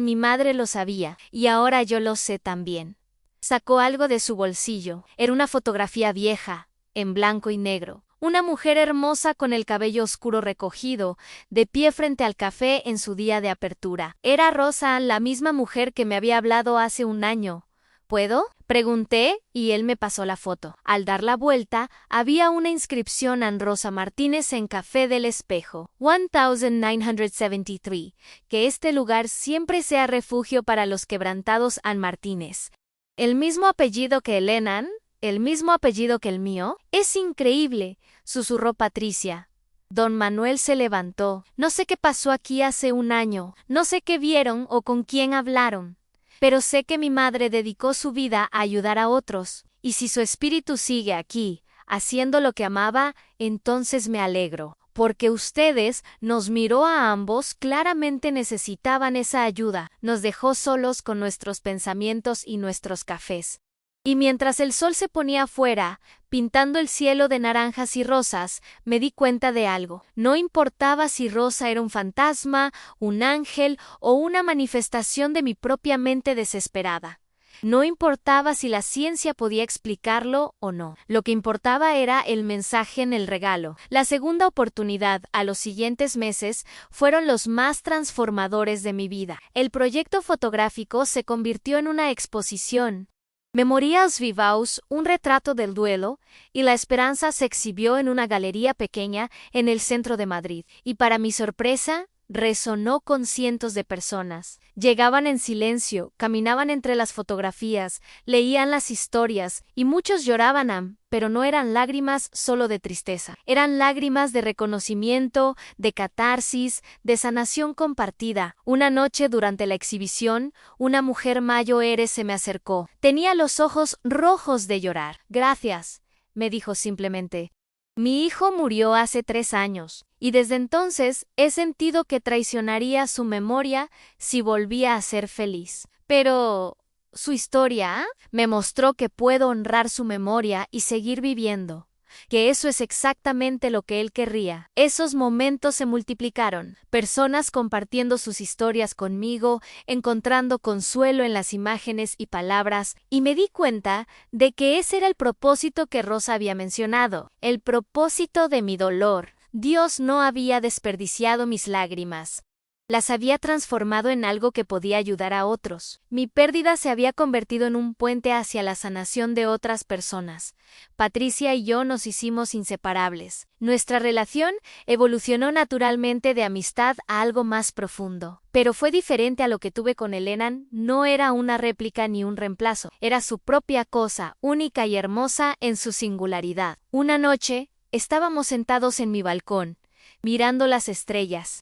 Mi madre lo sabía, y ahora yo lo sé también. Sacó algo de su bolsillo. Era una fotografía vieja, en blanco y negro. Una mujer hermosa con el cabello oscuro recogido, de pie frente al café en su día de apertura. Era Rosa, la misma mujer que me había hablado hace un año. ¿Puedo?, pregunté, y él me pasó la foto. Al dar la vuelta, había una inscripción en Rosa Martínez en Café del Espejo, 1973, que este lugar siempre sea refugio para los quebrantados. An Martínez. El mismo apellido que Elenan, el mismo apellido que el mío. Es increíble, susurró Patricia. Don Manuel se levantó. No sé qué pasó aquí hace un año, no sé qué vieron o con quién hablaron. Pero sé que mi madre dedicó su vida a ayudar a otros, y si su espíritu sigue aquí, haciendo lo que amaba, entonces me alegro, porque ustedes, nos miró a ambos, claramente necesitaban esa ayuda, nos dejó solos con nuestros pensamientos y nuestros cafés. Y mientras el sol se ponía afuera, pintando el cielo de naranjas y rosas, me di cuenta de algo. No importaba si Rosa era un fantasma, un ángel o una manifestación de mi propia mente desesperada. No importaba si la ciencia podía explicarlo o no. Lo que importaba era el mensaje en el regalo. La segunda oportunidad, a los siguientes meses, fueron los más transformadores de mi vida. El proyecto fotográfico se convirtió en una exposición. Memorias Vivaus, un retrato del duelo, y la esperanza se exhibió en una galería pequeña en el centro de Madrid. Y para mi sorpresa, resonó con cientos de personas. Llegaban en silencio, caminaban entre las fotografías, leían las historias, y muchos lloraban, pero no eran lágrimas solo de tristeza. Eran lágrimas de reconocimiento, de catarsis, de sanación compartida. Una noche durante la exhibición, una mujer mayo se me acercó. Tenía los ojos rojos de llorar. Gracias, me dijo simplemente. Mi hijo murió hace 3 años, y desde entonces he sentido que traicionaría su memoria si volvía a ser feliz. Pero su historia me mostró que puedo honrar su memoria y seguir viviendo, que eso es exactamente lo que él querría. Esos momentos se multiplicaron, personas compartiendo sus historias conmigo, encontrando consuelo en las imágenes y palabras, y me di cuenta de que ese era el propósito que Rosa había mencionado, el propósito de mi dolor. Dios no había desperdiciado mis lágrimas. Las había transformado en algo que podía ayudar a otros. Mi pérdida se había convertido en un puente hacia la sanación de otras personas. Patricia y yo nos hicimos inseparables. Nuestra relación evolucionó naturalmente de amistad a algo más profundo. Pero fue diferente a lo que tuve con Elena. No era una réplica ni un reemplazo. Era su propia cosa, única y hermosa en su singularidad. Una noche, estábamos sentados en mi balcón, mirando las estrellas.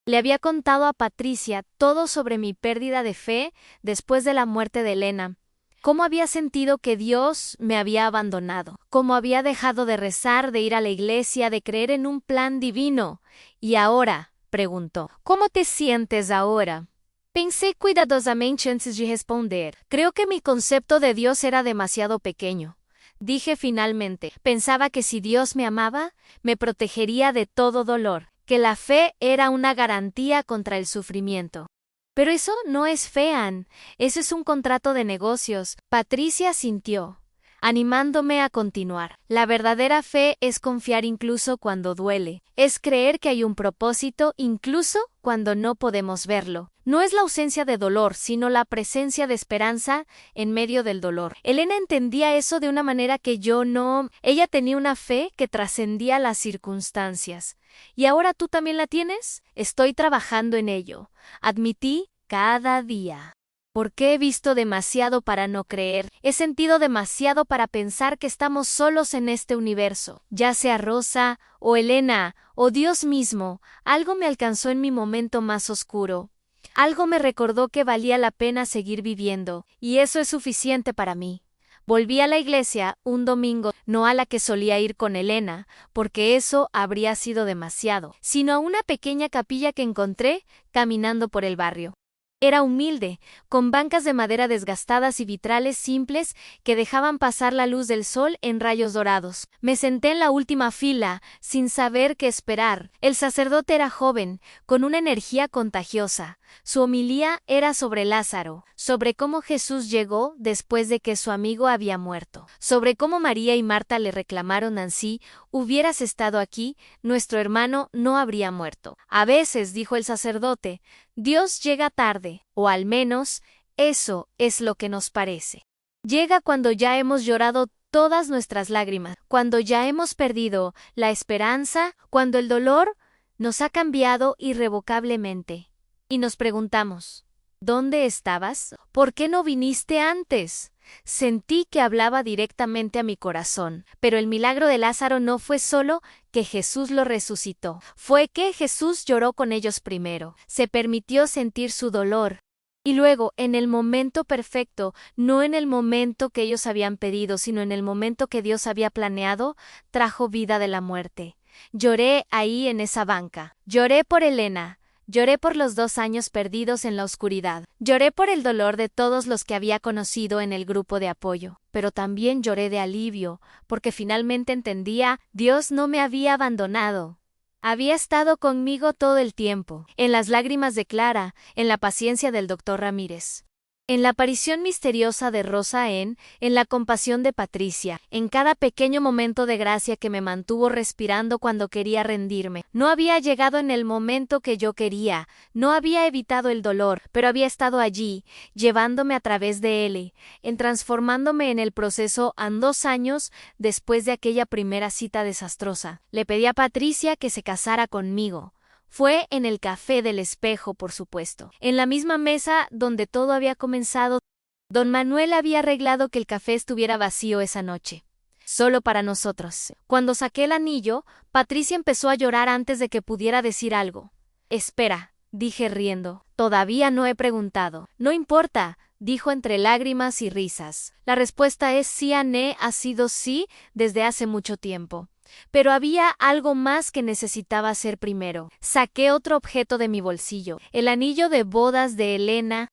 Le había contado a Patricia todo sobre mi pérdida de fe después de la muerte de Elena, cómo había sentido que Dios me había abandonado, cómo había dejado de rezar, de ir a la iglesia, de creer en un plan divino. Y ahora, preguntó, ¿cómo te sientes ahora? Pensé cuidadosamente antes de responder. Creo que mi concepto de Dios era demasiado pequeño. Dije finalmente, pensaba que si Dios me amaba, me protegería de todo dolor, que la fe era una garantía contra el sufrimiento. Pero eso no es fe, Ann. Eso es un contrato de negocios. Patricia asintió, animándome a continuar. La verdadera fe es confiar incluso cuando duele. Es creer que hay un propósito incluso cuando no podemos verlo. No es la ausencia de dolor, sino la presencia de esperanza en medio del dolor. Elena entendía eso de una manera que yo no. Ella tenía una fe que trascendía las circunstancias. ¿Y ahora tú también la tienes? Estoy trabajando en ello. Admití cada día. Porque he visto demasiado para no creer, he sentido demasiado para pensar que estamos solos en este universo. Ya sea Rosa, o Elena, o Dios mismo, algo me alcanzó en mi momento más oscuro. Algo me recordó que valía la pena seguir viviendo, y eso es suficiente para mí. Volví a la iglesia un domingo, no a la que solía ir con Elena, porque eso habría sido demasiado, sino a una pequeña capilla que encontré caminando por el barrio. Era humilde, con bancas de madera desgastadas y vitrales simples que dejaban pasar la luz del sol en rayos dorados. Me senté en la última fila, sin saber qué esperar. El sacerdote era joven, con una energía contagiosa. Su homilía era sobre Lázaro, sobre cómo Jesús llegó después de que su amigo había muerto, sobre cómo María y Marta le reclamaron así: hubieras estado aquí, nuestro hermano no habría muerto. A veces, dijo el sacerdote, Dios llega tarde, o al menos, eso es lo que nos parece. Llega cuando ya hemos llorado todas nuestras lágrimas, cuando ya hemos perdido la esperanza, cuando el dolor nos ha cambiado irrevocablemente. Y nos preguntamos, ¿dónde estabas? ¿Por qué no viniste antes? Sentí que hablaba directamente a mi corazón, pero el milagro de Lázaro no fue solo que Jesús lo resucitó, fue que Jesús lloró con ellos primero, se permitió sentir su dolor. Y luego, en el momento perfecto, no en el momento que ellos habían pedido, sino en el momento que Dios había planeado, trajo vida de la muerte. Lloré ahí en esa banca. Lloré por Elena. Lloré por los 2 años perdidos en la oscuridad. Lloré por el dolor de todos los que había conocido en el grupo de apoyo. Pero también lloré de alivio, porque finalmente entendía, Dios no me había abandonado. Había estado conmigo todo el tiempo, en las lágrimas de Clara, en la paciencia del doctor Ramírez, en la aparición misteriosa de Rosa en la compasión de Patricia, en cada pequeño momento de gracia que me mantuvo respirando cuando quería rendirme. No había llegado en el momento que yo quería, no había evitado el dolor, pero había estado allí, llevándome a través de él, transformándome en el proceso en 2 años después de aquella primera cita desastrosa. Le pedí a Patricia que se casara conmigo. Fue en el café del espejo, por supuesto. En la misma mesa donde todo había comenzado, don Manuel había arreglado que el café estuviera vacío esa noche. Solo para nosotros. Cuando saqué el anillo, Patricia empezó a llorar antes de que pudiera decir algo. Espera, dije riendo. Todavía no he preguntado. No importa, dijo entre lágrimas y risas. La respuesta es sí, Anne, ha sido sí desde hace mucho tiempo. Pero había algo más que necesitaba hacer primero. Saqué otro objeto de mi bolsillo, el anillo de bodas de Elena.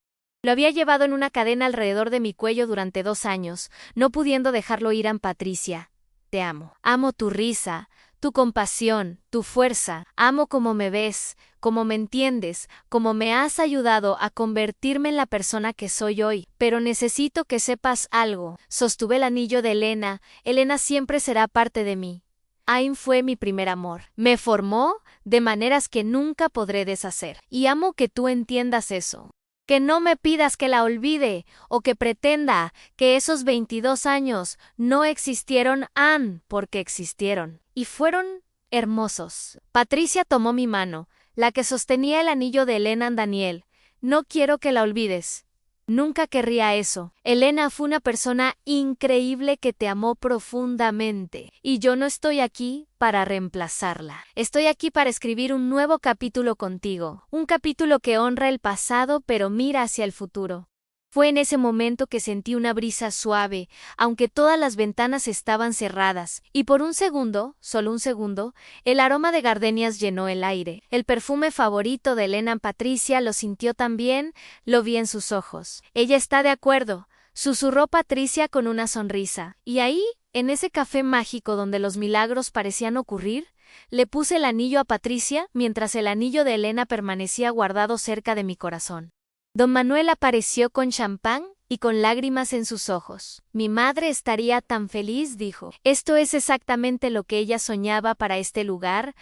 Lo había llevado en una cadena alrededor de mi cuello durante 2 años, no pudiendo dejarlo ir a Patricia. Te amo. Amo tu risa, tu compasión, tu fuerza. Amo cómo me ves, cómo me entiendes, cómo me has ayudado a convertirme en la persona que soy hoy. Pero necesito que sepas algo. Sostuve el anillo de Elena. Elena siempre será parte de mí. Ain fue mi primer amor. Me formó de maneras que nunca podré deshacer. Y amo que tú entiendas eso. Que no me pidas que la olvide o que pretenda que esos 22 años no existieron, Anne, porque existieron. Y fueron hermosos. Patricia tomó mi mano, la que sostenía el anillo de Elena en Daniel. No quiero que la olvides. Nunca querría eso. Elena fue una persona increíble que te amó profundamente. Y yo no estoy aquí para reemplazarla. Estoy aquí para escribir un nuevo capítulo contigo. Un capítulo que honra el pasado pero mira hacia el futuro. Fue en ese momento que sentí una brisa suave, aunque todas las ventanas estaban cerradas, y por un segundo, solo un segundo, el aroma de gardenias llenó el aire. El perfume favorito de Elena Patricia lo sintió también, lo vi en sus ojos. Ella está de acuerdo, susurró Patricia con una sonrisa. Y ahí, en ese café mágico donde los milagros parecían ocurrir, le puse el anillo a Patricia mientras el anillo de Elena permanecía guardado cerca de mi corazón. Don Manuel apareció con champán y con lágrimas en sus ojos. Mi madre estaría tan feliz, dijo. Esto es exactamente lo que ella soñaba para este lugar.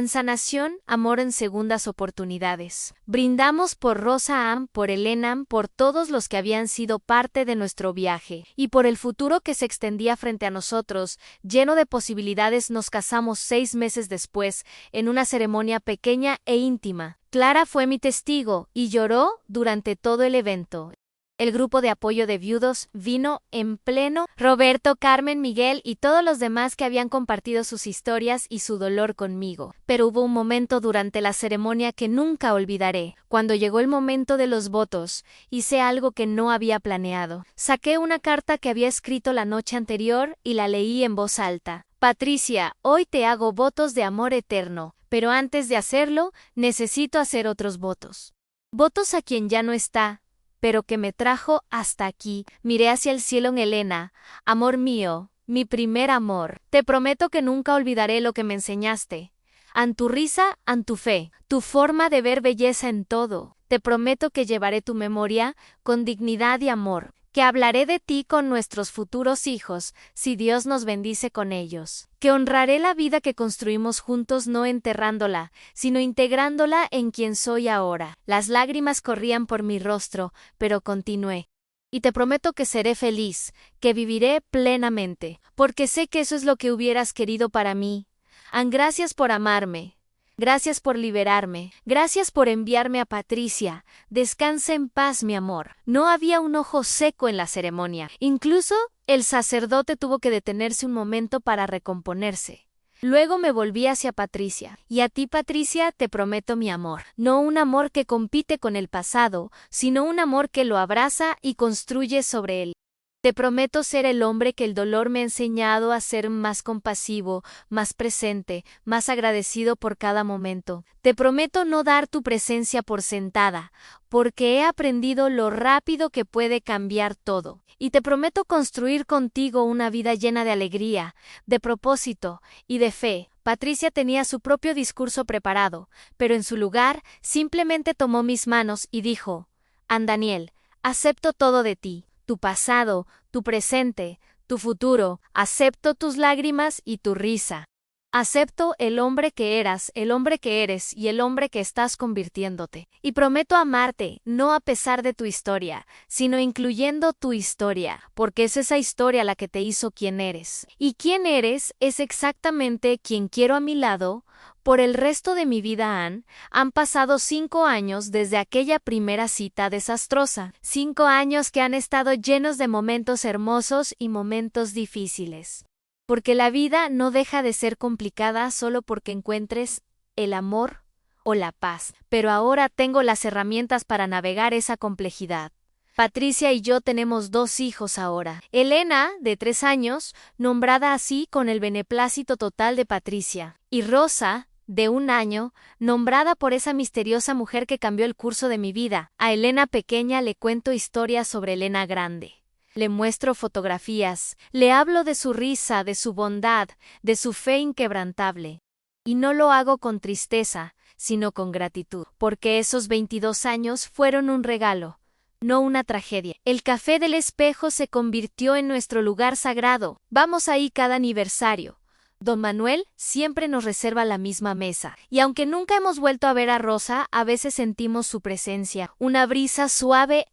Sanación, amor en segundas oportunidades. Brindamos por Rosa Ann, por Elena, por todos los que habían sido parte de nuestro viaje, y por el futuro que se extendía frente a nosotros, lleno de posibilidades. Nos casamos 6 meses después, en una ceremonia pequeña e íntima. Clara fue mi testigo y lloró durante todo el evento. El grupo de apoyo de viudos vino en pleno. Roberto, Carmen, Miguel y todos los demás que habían compartido sus historias y su dolor conmigo. Pero hubo un momento durante la ceremonia que nunca olvidaré. Cuando llegó el momento de los votos, hice algo que no había planeado. Saqué una carta que había escrito la noche anterior y la leí en voz alta. Patricia, hoy te hago votos de amor eterno, pero antes de hacerlo, necesito hacer otros votos. Votos a quien ya no está, pero que me trajo hasta aquí. Miré hacia el cielo en Elena. Amor mío, mi primer amor, te prometo que nunca olvidaré lo que me enseñaste. An tu risa, an tu fe, tu forma de ver belleza en todo. Te prometo que llevaré tu memoria con dignidad y amor, que hablaré de ti con nuestros futuros hijos, si Dios nos bendice con ellos, que honraré la vida que construimos juntos no enterrándola, sino integrándola en quien soy ahora. Las lágrimas corrían por mi rostro, pero continué. Y te prometo que seré feliz, que viviré plenamente, porque sé que eso es lo que hubieras querido para mí. Gracias por amarme. Gracias por liberarme. Gracias por enviarme a Patricia. Descansa en paz, mi amor. No había un ojo seco en la ceremonia. Incluso, el sacerdote tuvo que detenerse un momento para recomponerse. Luego me volví hacia Patricia. Y a ti, Patricia, te prometo mi amor. No un amor que compite con el pasado, sino un amor que lo abraza y construye sobre él. Te prometo ser el hombre que el dolor me ha enseñado a ser más compasivo, más presente, más agradecido por cada momento. Te prometo no dar tu presencia por sentada, porque he aprendido lo rápido que puede cambiar todo. Y te prometo construir contigo una vida llena de alegría, de propósito y de fe. Patricia tenía su propio discurso preparado, pero en su lugar simplemente tomó mis manos y dijo: Daniel, acepto todo de ti. Tu pasado, tu presente, tu futuro, acepto tus lágrimas y tu risa. Acepto el hombre que eras, el hombre que eres y el hombre que estás convirtiéndote. Y prometo amarte, no a pesar de tu historia, sino incluyendo tu historia, porque es esa historia la que te hizo quien eres. Y quien eres es exactamente quien quiero a mi lado, Por el resto de mi vida han pasado 5 años desde aquella primera cita desastrosa. 5 años que han estado llenos de momentos hermosos y momentos difíciles. Porque la vida no deja de ser complicada solo porque encuentres el amor o la paz. Pero ahora tengo las herramientas para navegar esa complejidad. Patricia y yo tenemos 2 hijos ahora. Elena, de 3 años, nombrada así con el beneplácito total de Patricia. Y Rosa, de 1 año, nombrada por esa misteriosa mujer que cambió el curso de mi vida. A Elena pequeña le cuento historias sobre Elena grande. Le muestro fotografías, le hablo de su risa, de su bondad, de su fe inquebrantable. Y no lo hago con tristeza, sino con gratitud, porque esos 22 años fueron un regalo, no una tragedia. El Café del Espejo se convirtió en nuestro lugar sagrado. Vamos ahí cada aniversario. Don Manuel siempre nos reserva la misma mesa. Y aunque nunca hemos vuelto a ver a Rosa, a veces sentimos su presencia. Una brisa suave,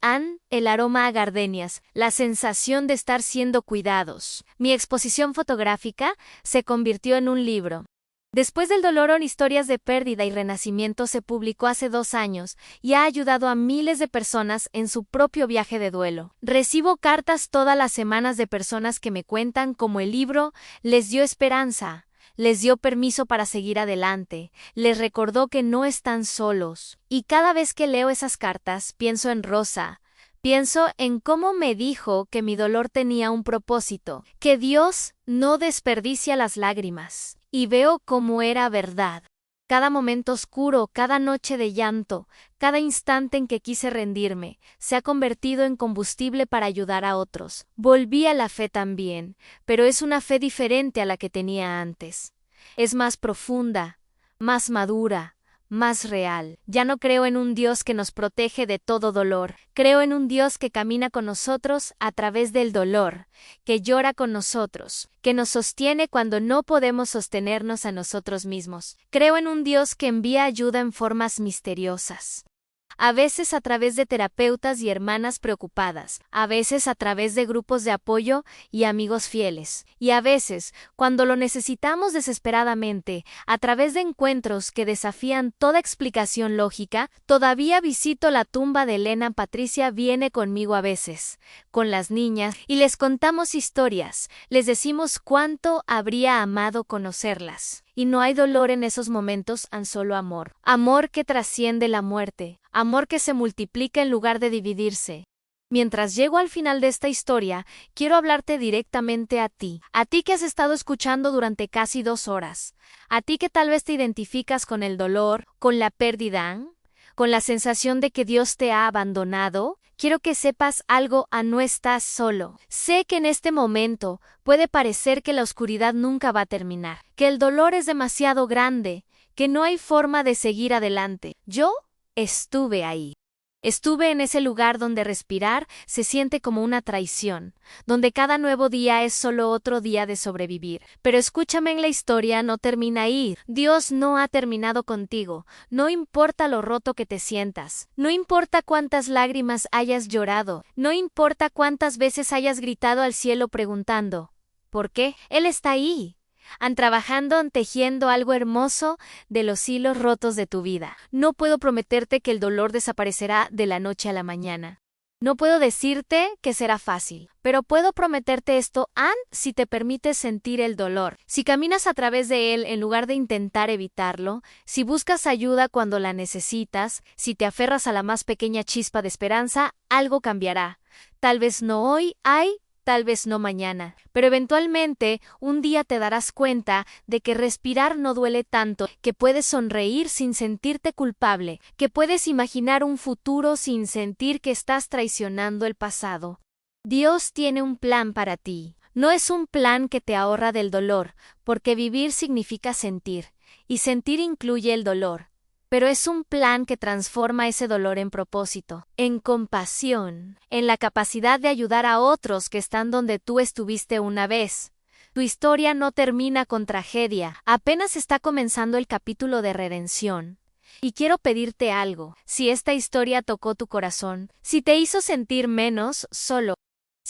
el aroma a gardenias, la sensación de estar siendo cuidados. Mi exposición fotográfica se convirtió en un libro. Después del dolor, historias de pérdida y renacimiento se publicó hace 2 años y ha ayudado a miles de personas en su propio viaje de duelo. Recibo cartas todas las semanas de personas que me cuentan cómo el libro les dio esperanza, les dio permiso para seguir adelante, les recordó que no están solos. Y cada vez que leo esas cartas, pienso en Rosa. Pienso en cómo me dijo que mi dolor tenía un propósito, que Dios no desperdicia las lágrimas. Y veo cómo era verdad. Cada momento oscuro, cada noche de llanto, cada instante en que quise rendirme, se ha convertido en combustible para ayudar a otros. Volví a la fe también, pero es una fe diferente a la que tenía antes. Es más profunda, más madura, más real. Ya no creo en un Dios que nos protege de todo dolor. Creo en un Dios que camina con nosotros a través del dolor, que llora con nosotros, que nos sostiene cuando no podemos sostenernos a nosotros mismos. Creo en un Dios que envía ayuda en formas misteriosas. A veces a través de terapeutas y hermanas preocupadas, a veces a través de grupos de apoyo y amigos fieles, y a veces, cuando lo necesitamos desesperadamente, a través de encuentros que desafían toda explicación lógica. Todavía visito la tumba de Elena. Patricia viene conmigo a veces, con las niñas, y les contamos historias, les decimos cuánto habría amado conocerlas. Y no hay dolor en esos momentos, solo amor. Amor que trasciende la muerte. Amor que se multiplica en lugar de dividirse. Mientras llego al final de esta historia, quiero hablarte directamente a ti que has estado escuchando durante casi 2 horas, a ti que tal vez te identificas con el dolor, con la pérdida, con la sensación de que Dios te ha abandonado. Quiero que sepas algo, no estás solo. Sé que en este momento puede parecer que la oscuridad nunca va a terminar, que el dolor es demasiado grande, que no hay forma de seguir adelante. Yo estuve ahí. Estuve en ese lugar donde respirar se siente como una traición, donde cada nuevo día es solo otro día de sobrevivir. Pero escúchame, en la historia no termina ahí. Dios no ha terminado contigo. No importa lo roto que te sientas, no importa cuántas lágrimas hayas llorado, no importa cuántas veces hayas gritado al cielo preguntando, ¿por qué? Él está ahí. Trabajando, tejiendo algo hermoso de los hilos rotos de tu vida. No puedo prometerte que el dolor desaparecerá de la noche a la mañana. No puedo decirte que será fácil, pero puedo prometerte esto, si te permites sentir el dolor, si caminas a través de él en lugar de intentar evitarlo, si buscas ayuda cuando la necesitas, si te aferras a la más pequeña chispa de esperanza, algo cambiará. Tal vez no hoy, tal vez no mañana, pero eventualmente un día te darás cuenta de que respirar no duele tanto, que puedes sonreír sin sentirte culpable, que puedes imaginar un futuro sin sentir que estás traicionando el pasado. Dios tiene un plan para ti. No es un plan que te ahorra del dolor, porque vivir significa sentir, y sentir incluye el dolor. Pero es un plan que transforma ese dolor en propósito, en compasión, en la capacidad de ayudar a otros que están donde tú estuviste una vez. Tu historia no termina con tragedia, apenas está comenzando el capítulo de redención. Y quiero pedirte algo, si esta historia tocó tu corazón, si te hizo sentir menos solo,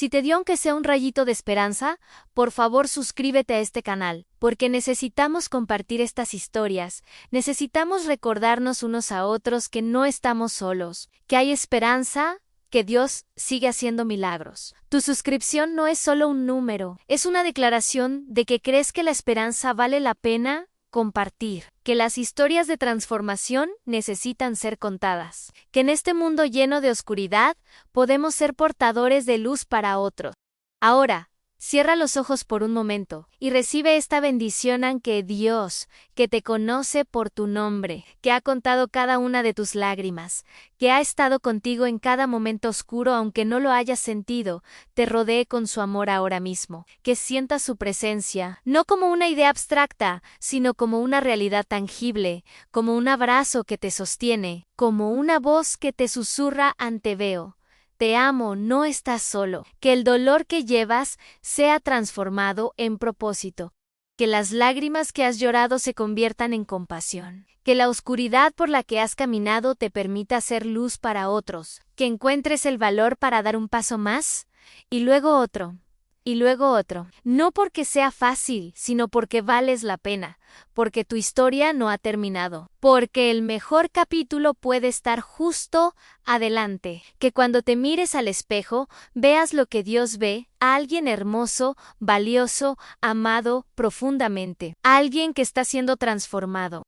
Si te dio aunque sea un rayito de esperanza, por favor suscríbete a este canal, porque necesitamos compartir estas historias, necesitamos recordarnos unos a otros que no estamos solos, que hay esperanza, que Dios sigue haciendo milagros. Tu suscripción no es solo un número, es una declaración de que crees que la esperanza vale la pena compartir, que las historias de transformación necesitan ser contadas, que en este mundo lleno de oscuridad podemos ser portadores de luz para otros. Ahora, cierra los ojos por un momento y recibe esta bendición aunque Dios, que te conoce por tu nombre, que ha contado cada una de tus lágrimas, que ha estado contigo en cada momento oscuro aunque no lo hayas sentido, te rodee con su amor ahora mismo, que sientas su presencia, no como una idea abstracta, sino como una realidad tangible, como un abrazo que te sostiene, como una voz que te susurra ante veo. Te amo, no estás solo. Que el dolor que llevas sea transformado en propósito. Que las lágrimas que has llorado se conviertan en compasión. Que la oscuridad por la que has caminado te permita ser luz para otros. Que encuentres el valor para dar un paso más y luego otro. Y luego otro. No porque sea fácil, sino porque vales la pena, porque tu historia no ha terminado, porque el mejor capítulo puede estar justo adelante. Que cuando te mires al espejo, veas lo que Dios ve, a alguien hermoso, valioso, amado profundamente, alguien que está siendo transformado.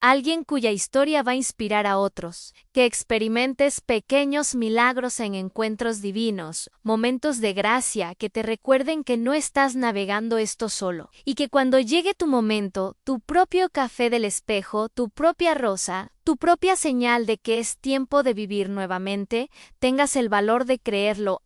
Alguien cuya historia va a inspirar a otros, que experimentes pequeños milagros en encuentros divinos, momentos de gracia que te recuerden que no estás navegando esto solo, y que cuando llegue tu momento, tu propio café del espejo, tu propia rosa, tu propia señal de que es tiempo de vivir nuevamente, tengas el valor de creerlo,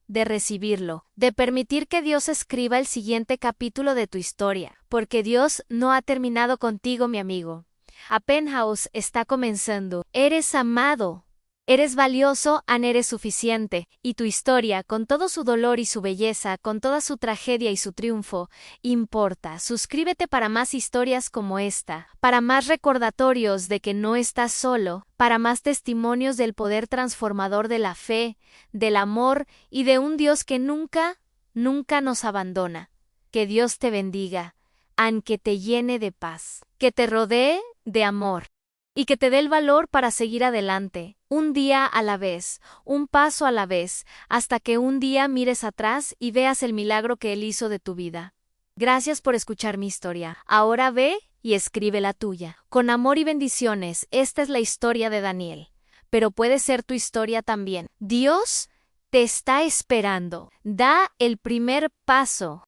de recibirlo, de permitir que Dios escriba el siguiente capítulo de tu historia, porque Dios no ha terminado contigo, mi amigo. A Penthouse está comenzando. Eres amado, eres valioso, eres suficiente, y tu historia, con todo su dolor y su belleza, con toda su tragedia y su triunfo, importa. Suscríbete para más historias como esta, para más recordatorios de que no estás solo, para más testimonios del poder transformador de la fe, del amor y de un Dios que nunca, nunca nos abandona. Que Dios te bendiga, aunque te llene de paz, que te rodee de amor y que te dé el valor para seguir adelante, un día a la vez, un paso a la vez, hasta que un día mires atrás y veas el milagro que Él hizo de tu vida. Gracias por escuchar mi historia. Ahora ve y escribe la tuya. Con amor y bendiciones, esta es la historia de Daniel, pero puede ser tu historia también. Dios te está esperando. Da el primer paso.